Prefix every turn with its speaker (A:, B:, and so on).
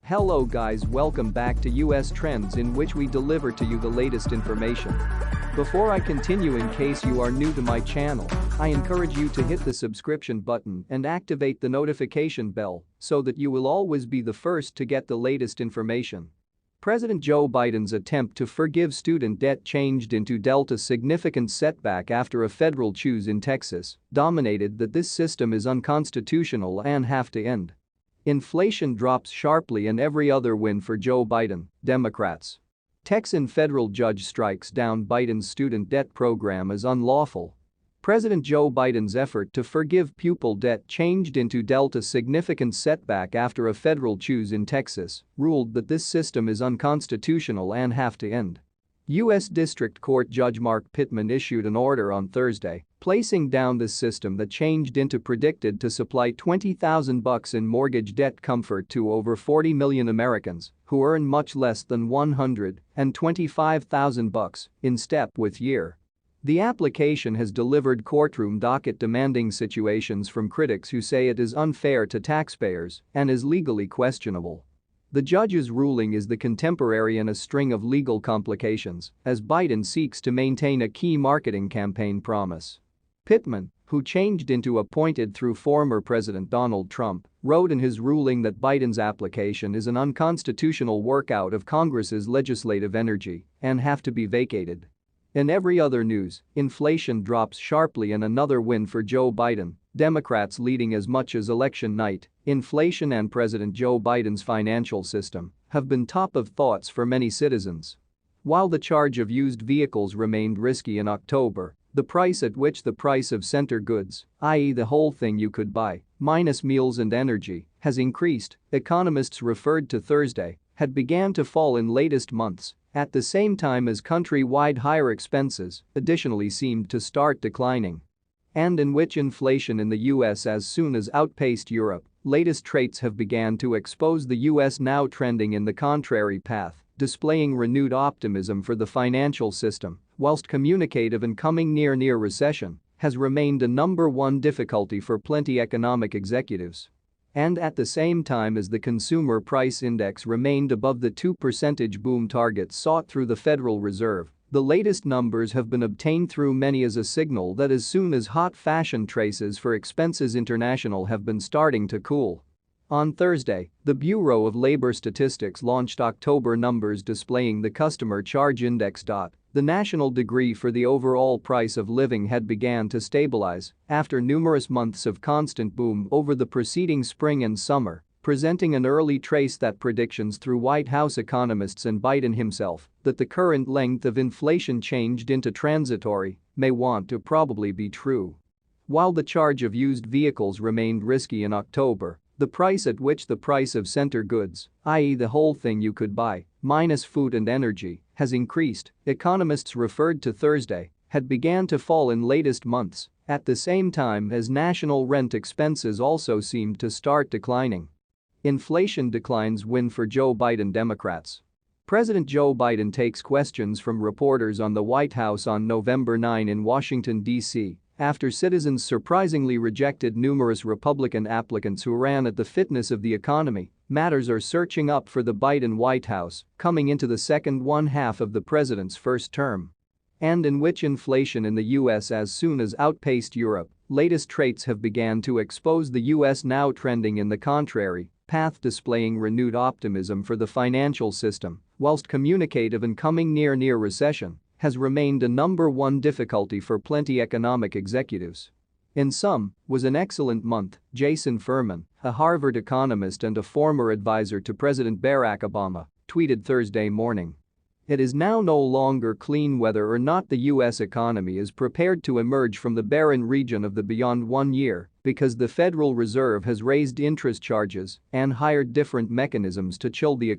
A: Hello guys, welcome back to US Trends, in which we deliver to you the latest information. Before I continue, in case you are new to my channel, I encourage you to hit the subscription button and activate the notification bell so that you will always be the first to get the latest information. President Joe Biden's attempt to forgive student debt changed into Delta significant setback after a federal choose in Texas dominated that this system is unconstitutional and have to end. Inflation drops sharply and every other win for Joe Biden, Democrats. Texan federal judge strikes down Biden's student debt program as unlawful. President Joe Biden's effort to forgive pupil debt changed into Delta significant setback after a federal choose in Texas ruled that this system is unconstitutional and have to end. U.S. District Court Judge Mark Pittman issued an order on Thursday, placing down this system that changed into predicted to supply $20,000 in mortgage debt comfort to over 40 million Americans who earn much less than $125,000 in step with year. The application has delivered courtroom docket demanding situations from critics who say it is unfair to taxpayers and is legally questionable. The judge's ruling is the contemporary in a string of legal complications as Biden seeks to maintain a key marketing campaign promise. Pittman, who changed into appointed through former President Donald Trump, wrote in his ruling that Biden's application is an unconstitutional workout of Congress's legislative energy and have to be vacated. In every other news, inflation drops sharply and another win for Joe Biden, Democrats leading as much as election night. Inflation and President Joe Biden's financial system have been top of thoughts for many citizens. While the charge of used vehicles remained risky in October, the price at which the price of center goods, i.e. the whole thing you could buy, minus meals and energy, has increased, economists referred to Thursday, had began to fall in latest months, at the same time as country-wide higher expenses additionally seemed to start declining. And in which inflation in the US as soon as outpaced Europe, latest traits have began to expose the US now trending in the contrary path, displaying renewed optimism for the financial system, whilst communicative and coming near recession has remained a number one difficulty for plenty economic executives. And at the same time as the consumer price index remained above the 2% boom target sought through the Federal Reserve, the latest numbers have been obtained through many as a signal that as soon as hot fashion traces for expenses international have been starting to cool. On Thursday, the Bureau of Labor Statistics launched October numbers displaying the Customer Charge Index. The national degree for the overall price of living had began to stabilize after numerous months of constant boom over the preceding spring and summer, presenting an early trace that predictions through White House economists and Biden himself that the current length of inflation changed into transitory may want to probably be true. While the charge of used vehicles remained risky in October, the price at which the price of center goods, i.e. the whole thing you could buy, minus food and energy, has increased, economists referred to Thursday, had began to fall in latest months, at the same time as national rent expenses also seemed to start declining. Inflation declines win for Joe Biden, Democrats. President Joe Biden takes questions from reporters on the White House on November 9 in Washington, D.C. after citizens surprisingly rejected numerous Republican applicants who ran at the fitness of the economy. Matters are searching up for the Biden White House coming into the second one-half of the president's first term. And in which inflation in the US as soon as outpaced Europe, latest traits have began to expose the US now trending in the contrary path, displaying renewed optimism for the financial system, whilst communicative and coming near recession has remained a number one difficulty for plenty economic executives. In sum, was an excellent month, Jason Furman, a Harvard economist and a former advisor to President Barack Obama, tweeted Thursday morning. It is now no longer clear whether or not the U.S. economy is prepared to emerge from the barren region of the beyond 1 year because the Federal Reserve has raised interest charges and hired different mechanisms to chill the